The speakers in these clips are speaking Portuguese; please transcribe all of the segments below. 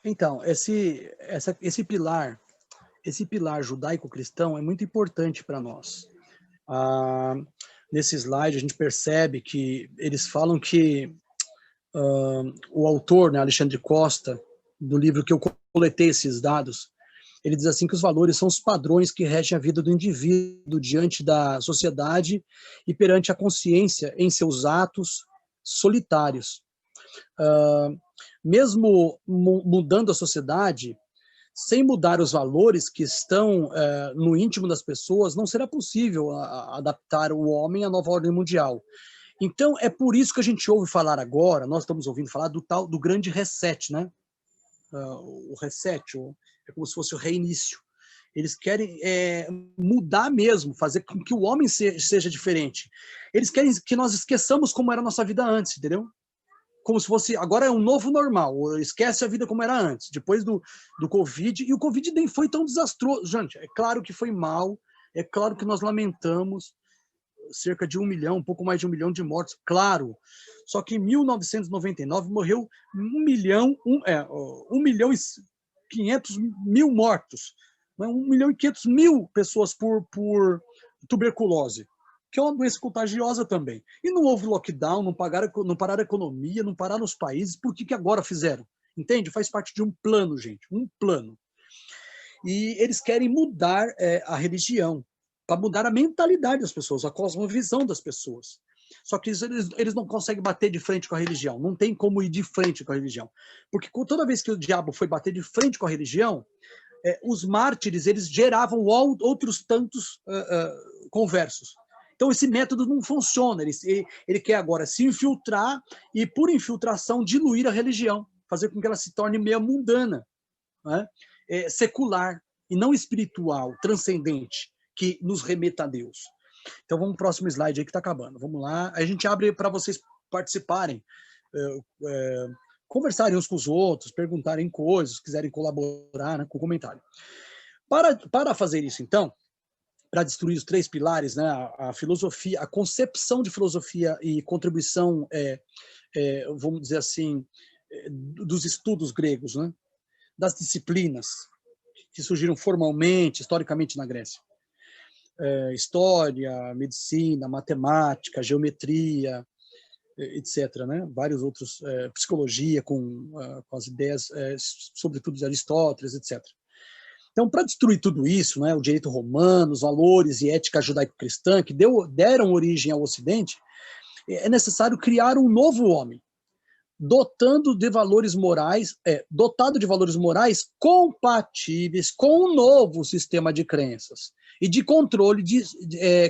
Então, esse pilar judaico-cristão é muito importante para nós. Ah, nesse slide a gente percebe que eles falam que o autor, né, Alexandre Costa, do livro que eu coletei esses dados, ele diz assim que os valores são os padrões que regem a vida do indivíduo diante da sociedade e perante a consciência em seus atos solitários. Mesmo mudando a sociedade, sem mudar os valores que estão no íntimo das pessoas, não será possível adaptar o homem à nova ordem mundial. Então, é por isso que a gente ouve falar agora, nós estamos ouvindo falar do grande reset, né? O reset, é como se fosse o reinício. Eles querem mudar mesmo, fazer com que o homem seja diferente. Eles querem que nós esqueçamos como era a nossa vida antes, entendeu? Como se fosse, agora é um novo normal, esquece a vida como era antes, depois do Covid, e o Covid nem foi tão desastroso, gente, é claro que foi mal, é claro que nós lamentamos, cerca de 1 milhão, um pouco mais de 1 milhão de mortos, claro, só que em 1999 morreu 1 milhão, 1 milhão e 500 mil mortos, 1 milhão e 500 mil pessoas por tuberculose, que é uma doença contagiosa também. E não houve lockdown, não pararam a economia, não pararam os países, por que agora fizeram? Entende? Faz parte de um plano, gente, um plano. E eles querem mudar a religião, para mudar a mentalidade das pessoas, a cosmovisão das pessoas. Só que eles não conseguem bater de frente com a religião, não tem como ir de frente com a religião. Porque toda vez que o diabo foi bater de frente com a religião, os mártires, eles geravam outros tantos conversos. Então, esse método não funciona. Ele quer agora se infiltrar e, por infiltração, diluir a religião, fazer com que ela se torne meio mundana, né? Secular e não espiritual, transcendente, que nos remeta a Deus. Então, vamos para o próximo slide aí que está acabando. Vamos lá. A gente abre para vocês participarem, conversarem uns com os outros, perguntarem coisas, quiserem colaborar, né, com comentário. Para fazer isso, então, para destruir os 3 pilares, né, a filosofia, a concepção de filosofia e contribuição, vamos dizer assim, dos estudos gregos, né, das disciplinas que surgiram formalmente, historicamente na Grécia. História, medicina, matemática, geometria, etc., né? Vários outros, psicologia com as ideias, sobretudo de Aristóteles, etc. Então, para destruir tudo isso, né, o direito romano, os valores e ética judaico-cristã que deram origem ao Ocidente, é necessário criar um novo homem, dotado de valores morais compatíveis com um novo sistema de crenças e de controle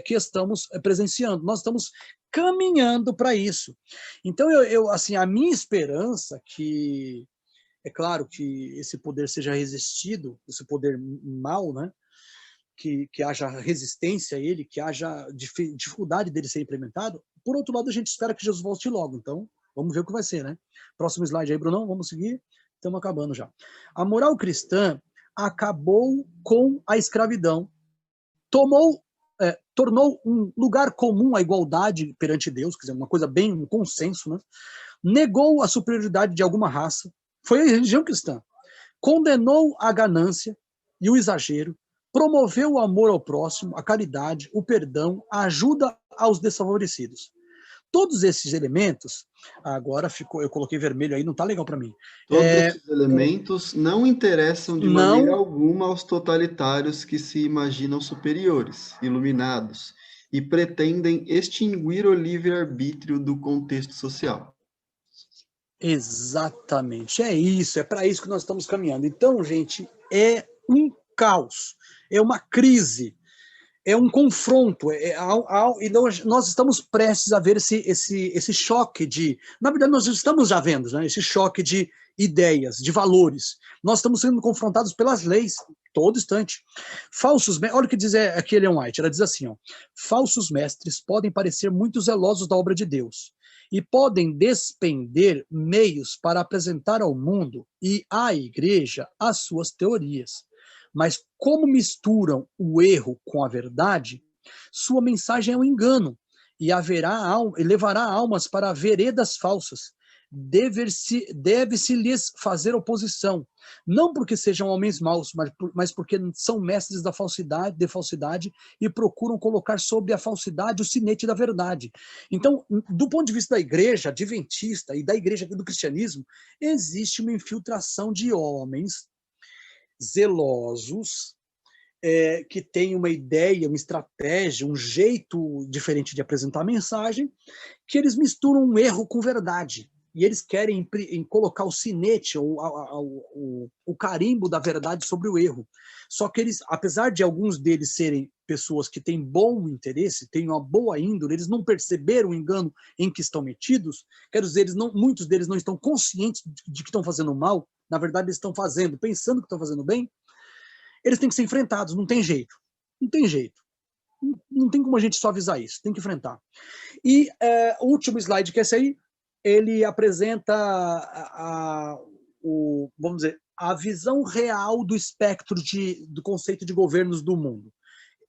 que estamos presenciando. Nós estamos caminhando para isso. Então, assim, a minha esperança que, é claro que esse poder seja resistido, esse poder mau, né? Que haja resistência a ele, que haja dificuldade dele ser implementado. Por outro lado, a gente espera que Jesus volte logo. Então, vamos ver o que vai ser, né? Próximo slide aí, Brunão, vamos seguir. Estamos acabando já. A moral cristã acabou com a escravidão, tornou um lugar comum a igualdade perante Deus, quer dizer, uma coisa bem, um consenso, né? Negou a superioridade de alguma raça, foi a religião cristã, condenou a ganância e o exagero, promoveu o amor ao próximo, a caridade, o perdão, a ajuda aos desfavorecidos. Todos esses elementos, agora eu coloquei vermelho aí, não está legal para mim. Todos esses elementos não interessam de maneira alguma aos totalitários que se imaginam superiores, iluminados, e pretendem extinguir o livre-arbítrio do contexto social. Exatamente, é isso, é para isso que nós estamos caminhando. Então, gente, é um caos, é uma crise, é um confronto, e nós estamos prestes a ver esse choque de... Na verdade, nós estamos já vendo, né, esse choque de ideias, de valores. Nós estamos sendo confrontados pelas leis, todo instante. Olha o que diz aqui Ellen White, ela diz assim, ó, falsos mestres podem parecer muito zelosos da obra de Deus e podem despender meios para apresentar ao mundo e à igreja as suas teorias. Mas como misturam o erro com a verdade, sua mensagem é um engano e levará almas para veredas falsas, deve-se lhes fazer oposição, não porque sejam homens maus, mas porque são mestres da falsidade e procuram colocar sobre a falsidade o sinete da verdade. Então, do ponto de vista da igreja adventista e da igreja do cristianismo, existe uma infiltração de homens zelosos, que têm uma ideia, uma estratégia, um jeito diferente de apresentar a mensagem, que eles misturam um erro com verdade. E eles querem colocar o sinete, o carimbo da verdade sobre o erro. Só que eles, apesar de alguns deles serem pessoas que têm bom interesse, têm uma boa índole, eles não perceberam o engano em que estão metidos, quer dizer, muitos deles não estão conscientes de que estão fazendo mal, na verdade eles estão fazendo, pensando que estão fazendo bem, eles têm que ser enfrentados, não tem jeito. Não tem jeito. Não tem como a gente suavizar isso, tem que enfrentar. E o último slide, que é esse aí, ele apresenta vamos dizer, a visão real do espectro do conceito de governos do mundo.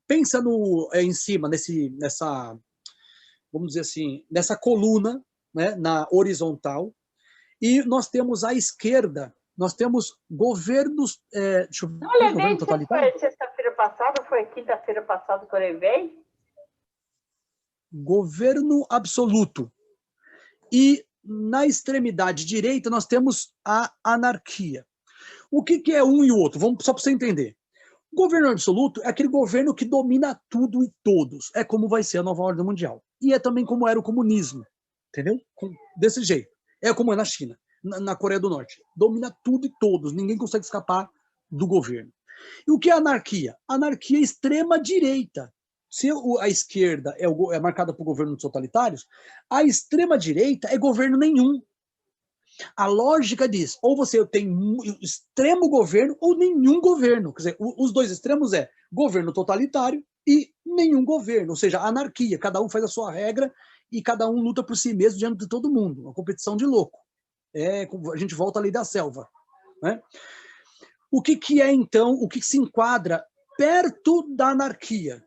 Pensa em cima, nessa, vamos dizer assim, nessa coluna, né, na horizontal, e nós temos à esquerda, nós temos governos, deixa eu ver, não levei, governo totalitário? Foi sexta-feira passada, foi quinta-feira passada que eu levei? Governo absoluto. E na extremidade direita nós temos a anarquia. O que é um e o outro? Vamos só para você entender. O governo absoluto é aquele governo que domina tudo e todos. É como vai ser a nova ordem mundial. E é também como era o comunismo. Entendeu? Desse jeito. É como é na China, na Coreia do Norte. Domina tudo e todos. Ninguém consegue escapar do governo. E o que é anarquia? Anarquia é extrema direita. Se a esquerda é marcada por governos totalitários, a extrema-direita é governo nenhum. A lógica diz, ou você tem extremo governo ou nenhum governo. Quer dizer, os dois extremos é governo totalitário e nenhum governo, ou seja, anarquia. Cada um faz a sua regra e cada um luta por si mesmo diante de todo mundo. Uma competição de louco. A gente volta à lei da selva. Né? O que é, então, o que se enquadra perto da anarquia?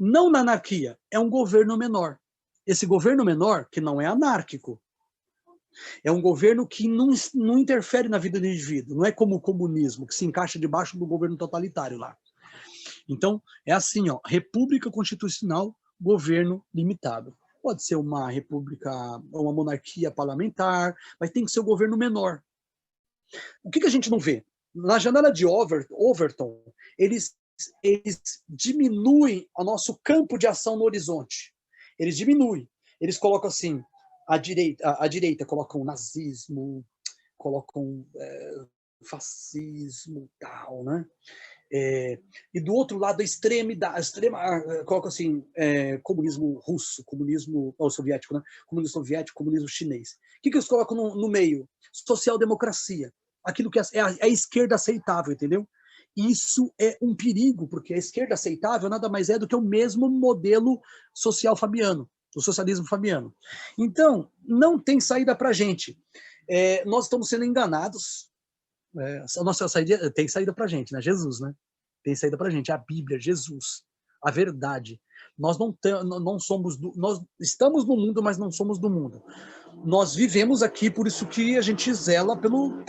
Não na anarquia, é um governo menor. Esse governo menor, que não é anárquico, é um governo que não interfere na vida do indivíduo, não é como o comunismo, que se encaixa debaixo do governo totalitário lá. Então, é assim, ó, república constitucional, governo limitado. Pode ser uma república, uma monarquia parlamentar, mas tem que ser o governo menor. O que a gente não vê? Na janela de Overton, eles diminuem o nosso campo de ação no horizonte. Eles diminuem. Eles colocam assim, à direita colocam nazismo, colocam fascismo, tal, né? E do outro lado, a extrema coloca assim, comunismo russo, comunismo soviético, né? Comunismo soviético, comunismo chinês. O que eles colocam no meio? Social-democracia. Aquilo que é a esquerda aceitável, entendeu? Isso é um perigo, porque a esquerda aceitável nada mais é do que o mesmo modelo social fabiano, o socialismo fabiano. Então, não tem saída para a gente. Nós estamos sendo enganados. A nossa saída tem saída para a gente, né? Jesus, né? Tem saída para a gente, a Bíblia, Jesus, a verdade. Nós não somos, nós estamos no mundo, mas não somos do mundo. Nós vivemos aqui, por isso que a gente zela pelo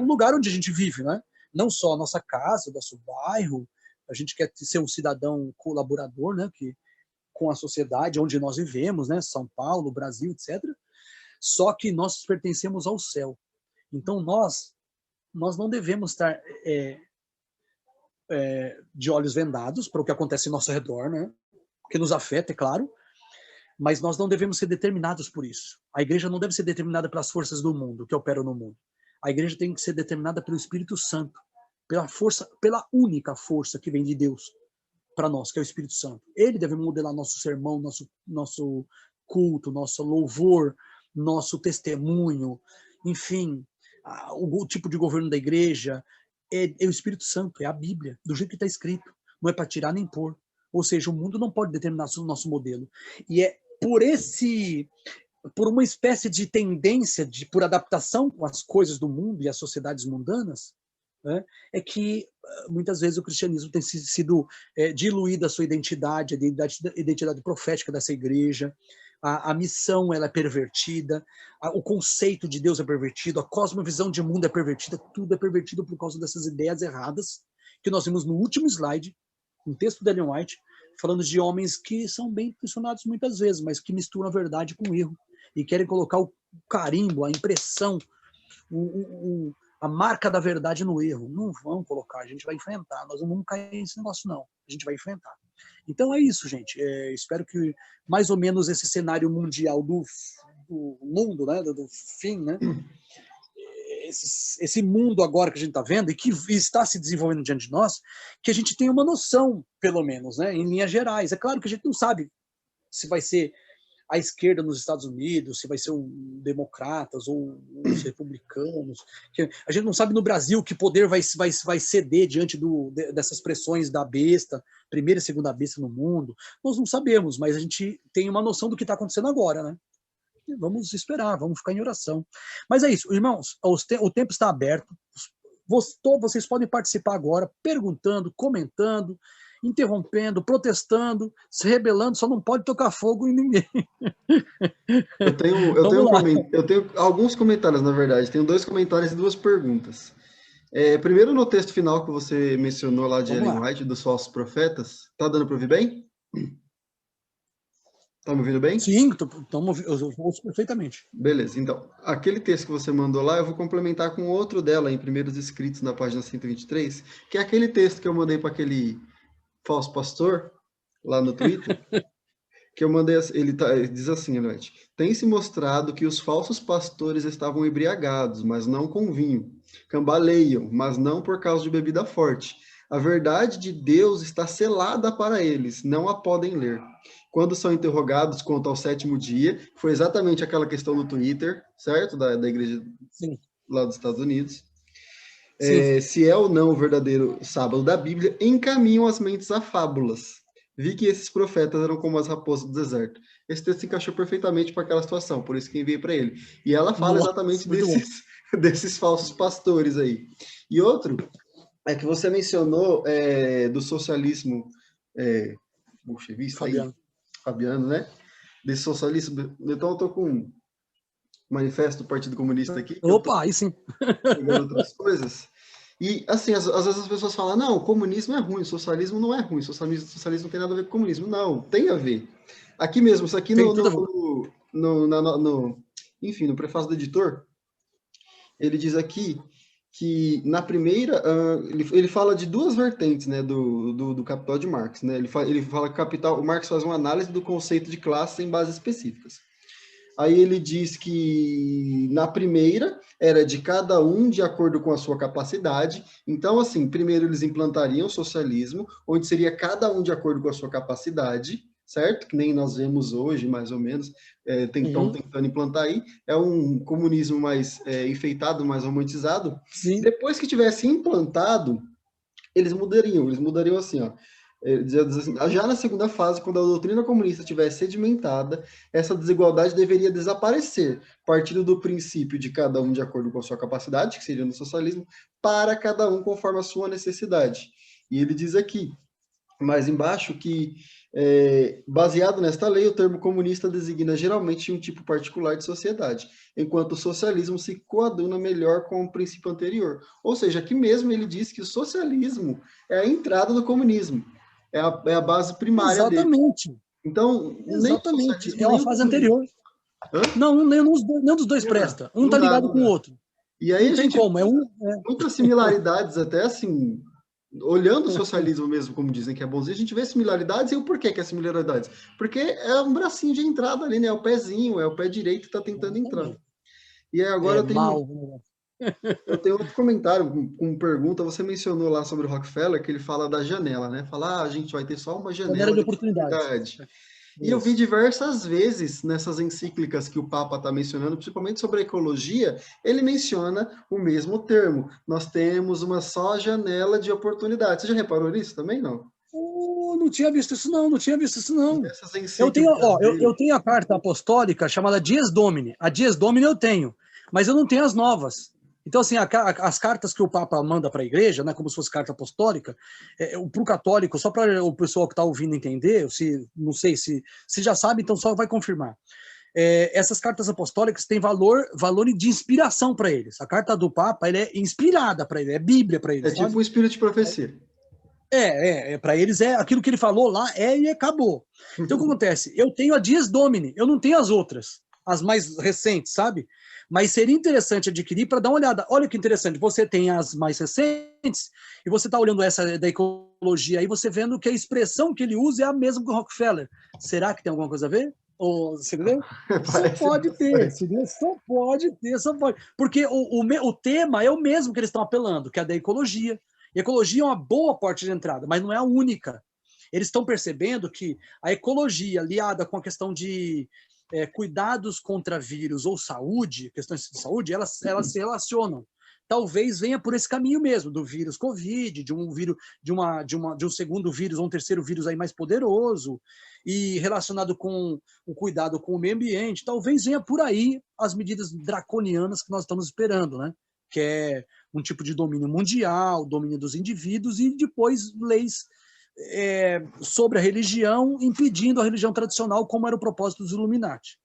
lugar onde a gente vive, né? Não só a nossa casa, o nosso bairro, a gente quer ser um cidadão colaborador, né? Com a sociedade onde nós vivemos, né? São Paulo, Brasil, etc. Só que nós pertencemos ao céu. Então nós não devemos estar de olhos vendados para o que acontece ao nosso redor, né? Que nos afeta, é claro, mas nós não devemos ser determinados por isso. A igreja não deve ser determinada pelas forças do mundo, que operam no mundo. A igreja tem que ser determinada pelo Espírito Santo, pela única força que vem de Deus para nós, que é o Espírito Santo. Ele deve modelar nosso sermão, nosso culto, nosso louvor, nosso testemunho, enfim, o tipo de governo da igreja. É o Espírito Santo, é a Bíblia, do jeito que está escrito. Não é para tirar nem pôr. Ou seja, o mundo não pode determinar o nosso modelo. E é por uma espécie de tendência, por adaptação com as coisas do mundo e as sociedades mundanas, né, é que muitas vezes o cristianismo tem sido diluído a sua identidade, a identidade profética dessa igreja. a missão ela é pervertida, o conceito de Deus é pervertido, a cosmovisão de mundo é pervertida, tudo é pervertido por causa dessas ideias erradas que nós vimos no último slide, um texto da Ellen White, falando de homens que são bem intencionados muitas vezes, mas que misturam a verdade com o erro e querem colocar o carimbo, a impressão, a marca da verdade no erro. Não vão colocar, a gente vai enfrentar, nós não vamos cair nesse negócio não, a gente vai enfrentar. Então é isso, gente. Espero que mais ou menos esse cenário mundial do mundo, né, do fim, né, esse mundo agora que a gente está vendo e que está se desenvolvendo diante de nós, que a gente tenha uma noção, pelo menos, né, em linhas gerais. É claro que a gente não sabe se vai ser a esquerda nos Estados Unidos, se vai ser democratas ou os republicanos. A gente não sabe no Brasil que poder vai ceder diante dessas pressões da besta, primeira e segunda besta no mundo. Nós não sabemos, mas a gente tem uma noção do que está acontecendo agora, né? Vamos esperar, vamos ficar em oração. Mas é isso, irmãos, o tempo está aberto. Vocês podem participar agora, perguntando, comentando, interrompendo, protestando, se rebelando, só não pode tocar fogo em ninguém. Eu tenho alguns comentários, na verdade. Tenho 2 comentários e 2 perguntas. Primeiro, no texto final que você mencionou lá de Ellen White, dos falsos profetas, tá dando para ouvir bem? Tá me ouvindo bem? Sim, eu ouço perfeitamente. Beleza, então, aquele texto que você mandou lá, eu vou complementar com outro dela, em Primeiros Escritos, na página 123, que é aquele texto que eu mandei para aquele falso pastor, lá no Twitter, que eu mandei, ele diz assim, Ellen, tem-se mostrado que os falsos pastores estavam embriagados, mas não com vinho, cambaleiam, mas não por causa de bebida forte. A verdade de Deus está selada para eles, não a podem ler. Quando são interrogados quanto ao 7º dia, foi exatamente aquela questão do Twitter, certo? Da igreja Sim. Lá dos Estados Unidos. Se é ou não o verdadeiro sábado da Bíblia, encaminham as mentes a fábulas. Vi que esses profetas eram como as raposas do deserto. Esse texto se encaixou perfeitamente para aquela situação, por isso que enviei para ele. E ela fala exatamente desses falsos pastores aí. E outro é que você mencionou do socialismo bolchevista, Fabiano, né? Desse socialismo. Então eu tô com um manifesto do Partido Comunista aqui. Opa, aí sim. Pegando outras coisas. E, assim, às vezes as pessoas falam, não, o comunismo é ruim, o socialismo não é ruim, o socialismo não tem nada a ver com o comunismo. Não, tem a ver. Aqui mesmo, isso aqui enfim, no prefácio do editor, ele diz aqui que na primeira, ele fala de 2 vertentes, né, do Capital de Marx, né? Ele fala que o Marx faz uma análise do conceito de classe em bases específicas. Aí ele diz que na primeira era de cada um de acordo com a sua capacidade. Então, assim, primeiro eles implantariam o socialismo, onde seria cada um de acordo com a sua capacidade, certo? Que nem nós vemos hoje, mais ou menos, estão tentando implantar aí. É um comunismo mais enfeitado, mais romantizado. Sim. Depois que tivesse implantado, eles mudariam assim, ó. Já na segunda fase, quando a doutrina comunista estiver sedimentada, essa desigualdade deveria desaparecer, partindo do princípio de cada um de acordo com a sua capacidade, que seria no socialismo, para cada um conforme a sua necessidade. E ele diz aqui, mais embaixo, que baseado nesta lei, o termo comunista designa geralmente um tipo particular de sociedade, enquanto o socialismo se coaduna melhor com o princípio anterior. Ou seja, aqui mesmo ele diz que o socialismo é a entrada do comunismo. É a base primária dele. Exatamente. Então, exatamente. É uma fase anterior. Não, nenhum dos dois presta. Um tá ligado com o outro. E aí não tem como. Muitas similaridades, até assim, olhando o socialismo mesmo, como dizem que é bonzinho, a gente vê similaridades. E o porquê que é similaridades? Porque é um bracinho de entrada ali, né? É o pezinho, é o pé direito que tá tentando entrar. E aí agora eu tenho outro comentário com pergunta. Você mencionou lá sobre o Rockefeller, que ele fala da janela, né? Fala, a gente vai ter só uma janela de oportunidade. E eu vi diversas vezes nessas encíclicas que o Papa está mencionando, principalmente sobre a ecologia, ele menciona o mesmo termo. Nós temos uma só janela de oportunidade. Você já reparou nisso também, não? Não tinha visto isso, não. Eu tenho a carta apostólica chamada Dies Domini. A Dies Domini eu tenho, mas eu não tenho as novas. Então, assim, as cartas que o Papa manda para a igreja, né, como se fosse carta apostólica, para o católico, só para o pessoal que está ouvindo entender, não sei se já sabe, então só vai confirmar. Essas cartas apostólicas têm valor de inspiração para eles. A carta do Papa ela é inspirada para eles, é Bíblia para eles. É tipo um espírito de profecia. Para eles é aquilo que ele falou lá e acabou. Então, o que acontece? Eu tenho a Dies Domini, eu não tenho as outras, as mais recentes, sabe? Mas seria interessante adquirir para dar uma olhada. Olha que interessante, você tem as mais recentes e você está olhando essa da ecologia aí, você vendo que a expressão que ele usa é a mesma que o Rockefeller. Será que tem alguma coisa a ver? Ou, você entendeu? Só pode ter, só pode ter, só pode. Porque o tema é o mesmo que eles estão apelando, que é a da ecologia. E ecologia é uma boa porta de entrada, mas não é a única. Eles estão percebendo que a ecologia, aliada com a questão de cuidados contra vírus ou saúde, questões de saúde, elas se relacionam. Talvez venha por esse caminho mesmo, do vírus Covid, de um vírus, de um segundo vírus ou um terceiro vírus aí mais poderoso, e relacionado com o cuidado com o meio ambiente. Talvez venha por aí as medidas draconianas que nós estamos esperando, né? Que é um tipo de domínio mundial, domínio dos indivíduos, e depois leis sobre a religião, impedindo a religião tradicional, como era o propósito dos Illuminati,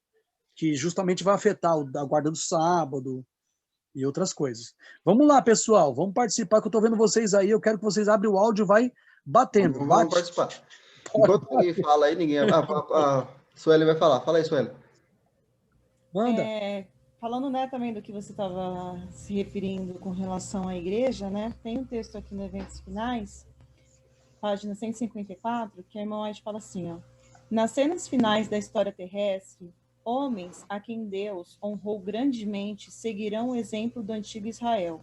que justamente vai afetar a guarda do sábado e outras coisas. Vamos lá, pessoal, vamos participar, que eu estou vendo vocês aí, eu quero que vocês abrem o áudio e vai batendo. Vamos participar. Enquanto ninguém fala aí, a Sueli vai falar. Fala aí, Sueli. Manda. Falando, né, também do que você estava se referindo com relação à igreja, né, tem um texto aqui no Eventos Finais, página 154, que a irmã White fala assim, ó: nas cenas finais da história terrestre, homens a quem Deus honrou grandemente seguirão o exemplo do antigo Israel.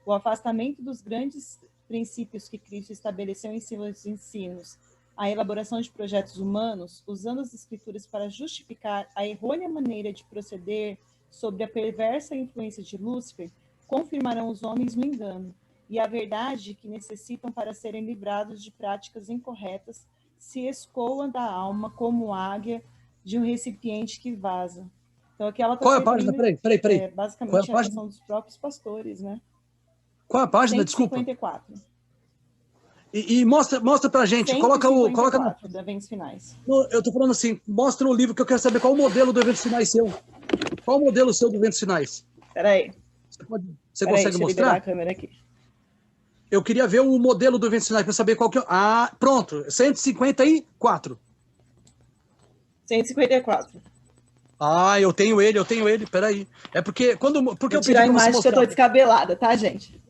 O afastamento dos grandes princípios que Cristo estabeleceu em seus ensinos, a elaboração de projetos humanos, usando as escrituras para justificar a errônea maneira de proceder sobre a perversa influência de Lúcifer, confirmarão os homens no engano, e a verdade que necessitam para serem livrados de práticas incorretas se escoam da alma como águia de um recipiente que vaza. Então, aqui ela está Qual é a página? Peraí. Basicamente, a relação dos próprios pastores, né? Qual é a página? 154. Desculpa. E mostra pra gente, coloca do Eventos Finais. Eu tô falando assim, mostra o livro que eu quero saber qual o modelo do Eventos Finais seu. Qual o modelo seu do Eventos Finais? Peraí. Você consegue mostrar? A câmera aqui. Eu queria ver o modelo do Eventos Finais para saber qual que é. Ah, pronto, 154. 154. Ah, eu tenho ele, peraí. É porque porque eu pedi tirar a imagem que eu tô descabelada, tá, gente?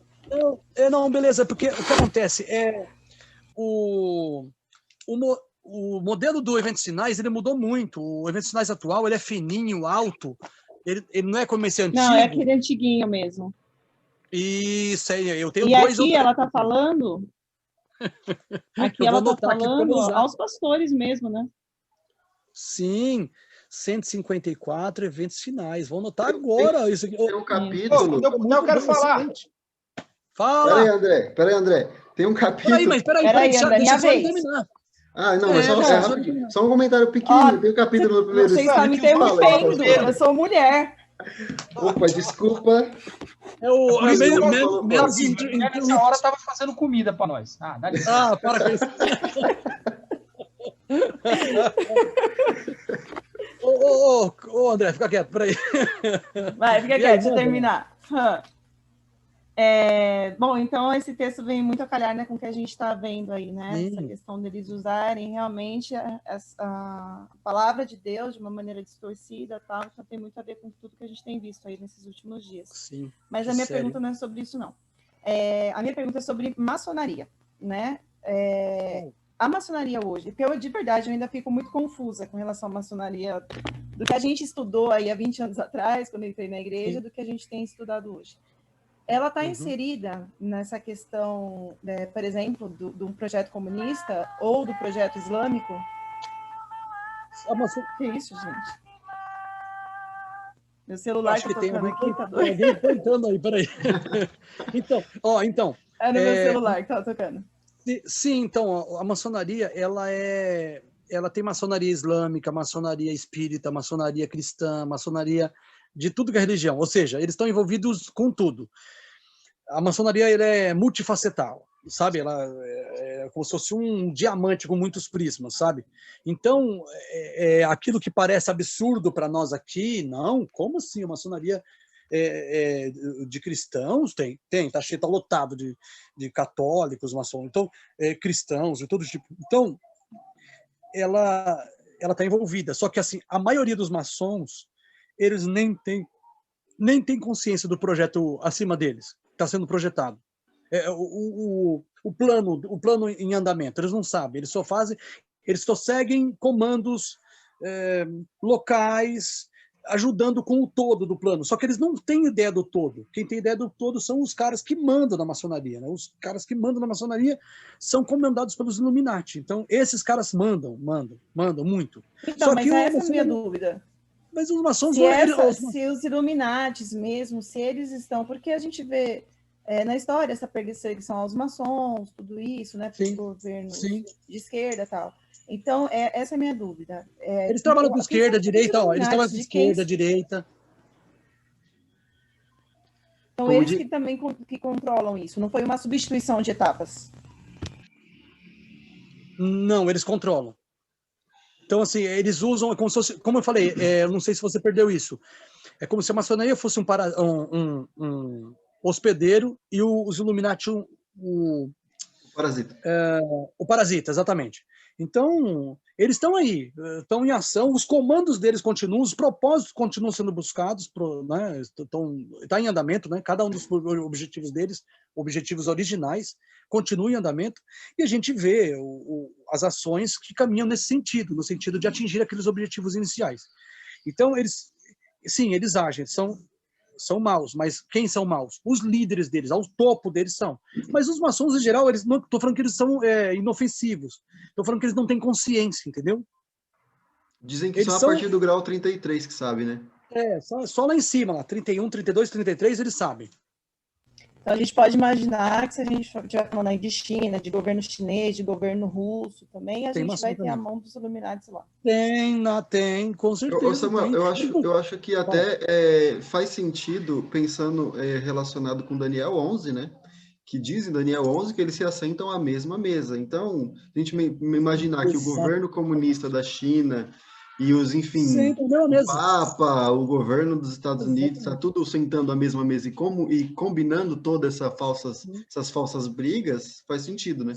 Não, beleza, porque o que acontece é o modelo do Eventos Finais, ele mudou muito. O Eventos Finais atual, ele é fininho, alto, ele não é como esse antigo. Não, é aquele antiguinho mesmo. Isso aí, eu tenho e dois. E aqui ela tá falando... Aqui ela tá falando aos pastores mesmo, né? Sim, 154 Eventos Finais. Vamos anotar agora isso aqui. Tem um capítulo... Eu quero falar. Fala! Peraí, André. Tem um capítulo... Peraí, André, deixa eu terminar. Ah, não, mas só um comentário pequenininho. Tem um capítulo no primeiro... Vocês estão me interrompendo, eu sou mulher. Opa, desculpa. Nessa hora tava fazendo comida para nós. Para com isso. Ô, André, fica quieto, peraí. Vai, fica quieto, deixa eu terminar. Bom, então esse texto vem muito a calhar, né, com o que a gente está vendo aí, né? Essa questão deles usarem realmente a palavra de Deus de uma maneira distorcida, tal, então tem muito a ver com tudo que a gente tem visto aí nesses últimos dias. Sim. Mas a minha pergunta não é sobre isso, não. A minha pergunta é sobre maçonaria, né? A maçonaria hoje, porque eu, de verdade, eu ainda fico muito confusa com relação à maçonaria, do que a gente estudou aí há 20 anos atrás, quando eu entrei na igreja, do que a gente tem estudado hoje. Ela está inserida nessa questão, por exemplo, do projeto comunista ou do projeto islâmico? Que isso, gente? Meu celular está tocando aqui, tá doido? Alguém cantando aí, peraí. Então... É no meu celular que está tocando. Sim, então, a maçonaria, ela tem maçonaria islâmica, maçonaria espírita, maçonaria cristã, maçonaria de tudo que é religião, ou seja, eles estão envolvidos com tudo. A maçonaria ela é multifacetal, sabe? Ela é como se fosse um diamante com muitos prismas, sabe? Então, aquilo que parece absurdo para nós aqui, não, como assim? A maçonaria de cristãos tá cheio, tá lotado de católicos, maçons, então, cristãos de todo tipo. Então, ela está envolvida. Só que, assim, a maioria dos maçons, eles nem têm consciência do projeto acima deles, que está sendo projetado. O plano em andamento, eles não sabem, eles só seguem comandos locais, ajudando com o todo do plano. Só que eles não têm ideia do todo. Quem tem ideia do todo são os caras que mandam na maçonaria, né? Os caras que mandam na maçonaria são comandados pelos Illuminati. Então, esses caras mandam muito. Então, Só mas que essa é a minha dúvida. Mas os maçons... Se os Illuminatis mesmo, se eles estão... Porque a gente vê na história essa perseguição aos maçons, tudo isso, né? Pelos governos de esquerda e tal. Então, essa é a minha dúvida. Eles trabalham com esquerda, direita, eles trabalham com esquerda, direita. Então, eles que também que controlam isso, não foi uma substituição de etapas? Não, eles controlam. Então, assim, eles usam, como eu falei, não sei se você perdeu isso, é como se a maçonaria fosse um hospedeiro e os Illuminati o parasita. O parasita, exatamente. Então, eles estão aí, estão em ação, os comandos deles continuam, os propósitos continuam sendo buscados, né, está em andamento, né, cada um dos objetivos deles, objetivos originais, continua em andamento, e a gente vê as ações que caminham nesse sentido, no sentido de atingir aqueles objetivos iniciais. Então, eles agem, são maus, mas quem são maus? Os líderes deles, ao topo deles são. Mas os maçons, em geral, eles não estou falando que eles são inofensivos. Estou falando que eles não têm consciência, entendeu? Dizem que eles só a partir do grau 33 que sabe, né? Só lá em cima, lá, 31, 32, 33, eles sabem. Então, a gente pode imaginar que se a gente estiver falando aí de China, de governo chinês, de governo russo também, a gente vai ter a mão dos Illuminati lá. Tem, com certeza. Samuel, eu acho que até faz sentido, pensando relacionado com Daniel 11, né? Que diz em Daniel 11 que eles se assentam à mesma mesa. Então, a gente imaginar que o governo comunista da China e os, enfim, o Papa, o governo dos Estados Unidos, está tudo sentando à mesma mesa e combinando todas essas falsas brigas, faz sentido, né?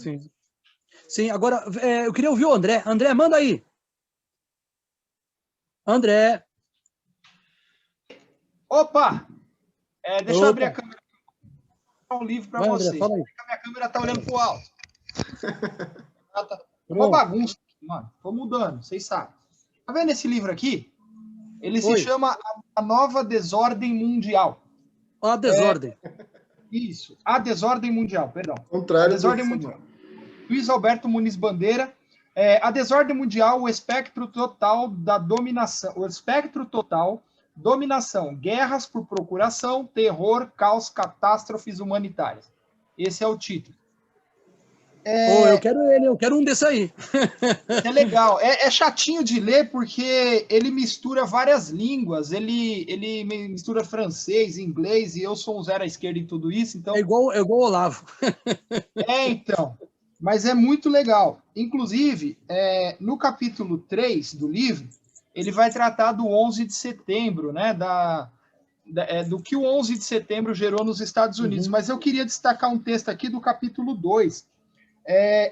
Sim, agora, eu queria ouvir o André. André, manda aí. André. Opa! Deixa eu abrir a câmera. Um livro para vocês. André, fala aí. A minha câmera está olhando para o alto. Uma bagunça, mano. Estou mudando, vocês sabem. Tá vendo esse livro aqui? Ele se chama A Nova Desordem Mundial. A Desordem. Isso, A Desordem Mundial, perdão. Contrário. A Desordem Mundial. Luiz Alberto Muniz Bandeira. A Desordem Mundial, o espectro total da dominação. O espectro total, dominação, guerras por procuração, terror, caos, catástrofes humanitárias. Esse é o título. Eu quero um desse aí. É legal. É chatinho de ler porque ele mistura várias línguas. Ele mistura francês, inglês, e eu sou um zero à esquerda em tudo isso. Então... É igual o Olavo. Então. Mas é muito legal. Inclusive, no capítulo 3 do livro, ele vai tratar do 11 de setembro, né? Do que o 11 de setembro gerou nos Estados Unidos. Mas eu queria destacar um texto aqui do capítulo 2.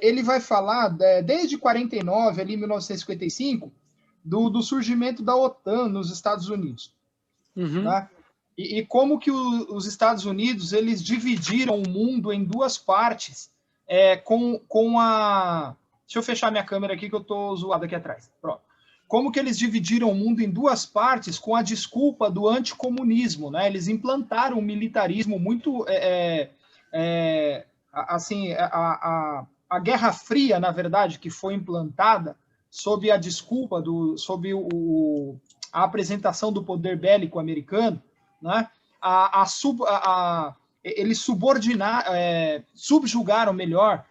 Ele vai falar, desde 49, ali 1955, do surgimento da OTAN nos Estados Unidos. Tá? E como que os Estados Unidos eles dividiram o mundo em duas partes, com a... Deixa eu fechar minha câmera aqui que eu estou zoado aqui atrás. Pronto. Como que eles dividiram o mundo em duas partes com a desculpa do anticomunismo, né? Eles implantaram um militarismo muito... assim, a Guerra Fria, na verdade, que foi implantada sob a desculpa, sob a apresentação do poder bélico americano, né? Eles subjugaram melhor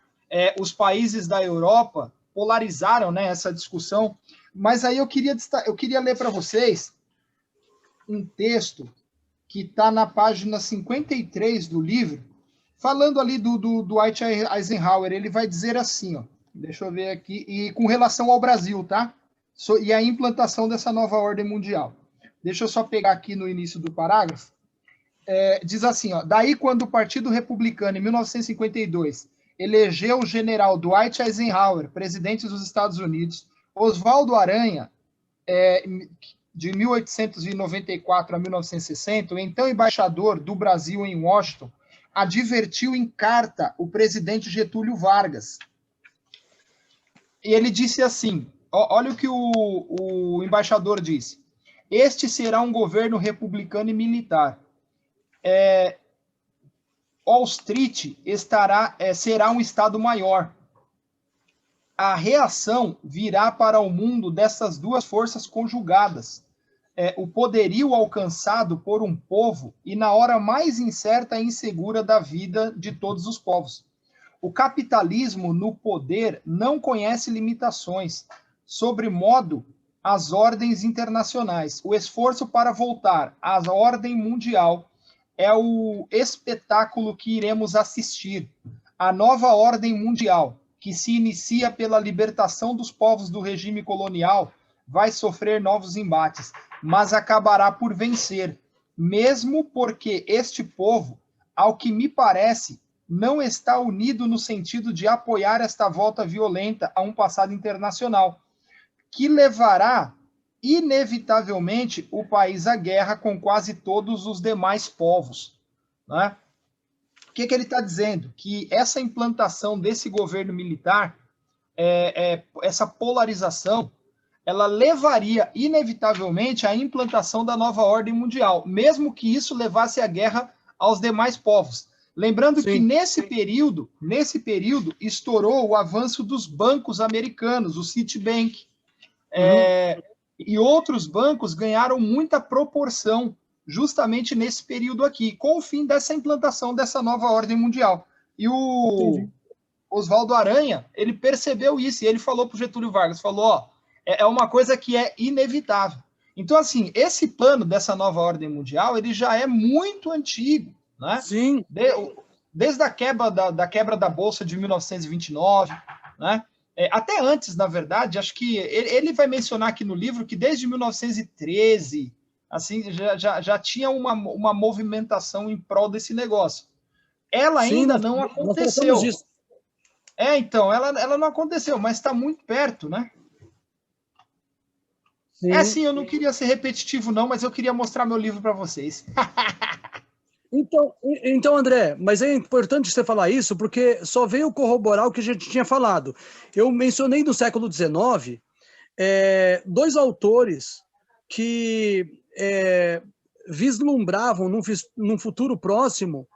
os países da Europa, polarizaram, né, essa discussão. Mas aí eu queria ler para vocês um texto que está na página 53 do livro, falando ali do Dwight Eisenhower. Ele vai dizer assim, ó, deixa eu ver aqui, e com relação ao Brasil, tá? E a implantação dessa nova ordem mundial. Deixa eu só pegar aqui no início do parágrafo. Diz assim, ó, daí quando o Partido Republicano, em 1952, elegeu o general Dwight Eisenhower, presidente dos Estados Unidos, Oswaldo Aranha, de 1894 a 1960, o então embaixador do Brasil em Washington, advertiu em carta o presidente Getúlio Vargas. E ele disse assim, olha o que o embaixador disse: este será um governo republicano e militar. Wall Street será um estado maior. A reação virá para o mundo dessas duas forças conjugadas. O poderio alcançado por um povo e na hora mais incerta e insegura da vida de todos os povos. O capitalismo no poder não conhece limitações, sobremodo as ordens internacionais. O esforço para voltar à ordem mundial é o espetáculo que iremos assistir. A nova ordem mundial, que se inicia pela libertação dos povos do regime colonial, vai sofrer novos embates, mas acabará por vencer, mesmo porque este povo, ao que me parece, não está unido no sentido de apoiar esta volta violenta a um passado internacional, que levará inevitavelmente o país à guerra com quase todos os demais povos. Né? O que ele está dizendo? Que essa implantação desse governo militar, essa polarização, ela levaria inevitavelmente à implantação da nova ordem mundial, mesmo que isso levasse à guerra aos demais povos. Lembrando Sim. que nesse período, estourou o avanço dos bancos americanos, o Citibank, e outros bancos ganharam muita proporção justamente nesse período aqui, com o fim dessa implantação dessa nova ordem mundial. E o Oswaldo Aranha, ele percebeu isso, e ele falou para o Getúlio Vargas, falou, é uma coisa que é inevitável. Então, assim, esse plano dessa nova ordem mundial, ele já é muito antigo, né? Sim. Desde a quebra da Bolsa de 1929, né? Até antes, na verdade, acho que ele vai mencionar aqui no livro que desde 1913, assim, já tinha uma movimentação em prol desse negócio. Ela ainda não aconteceu. Então, ela não aconteceu, mas está muito perto, né? Sim. Assim, eu não queria ser repetitivo, não, mas eu queria mostrar meu livro para vocês. Então, André, mas é importante você falar isso, porque só veio corroborar o que a gente tinha falado. Eu mencionei no século XIX dois autores que vislumbravam num futuro próximo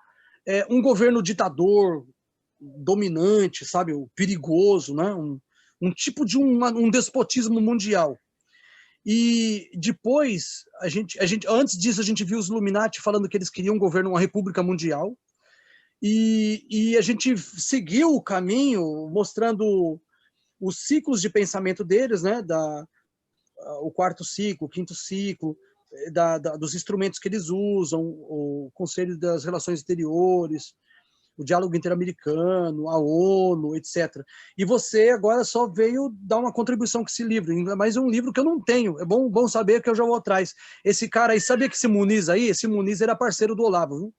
um governo ditador, dominante, sabe, perigoso, né? Um tipo de um despotismo mundial. E depois, antes disso, a gente viu os Illuminati falando que eles queriam governar uma república mundial. E a gente seguiu o caminho, mostrando os ciclos de pensamento deles, né? O quarto ciclo, o quinto ciclo, dos instrumentos que eles usam, o Conselho das Relações Exteriores, o diálogo interamericano, a ONU, etc. E você agora só veio dar uma contribuição com esse livro, ainda mais um livro que eu não tenho. É bom saber que eu já vou atrás. Esse cara aí, sabia que esse Muniz aí? Esse Muniz era parceiro do Olavo, viu?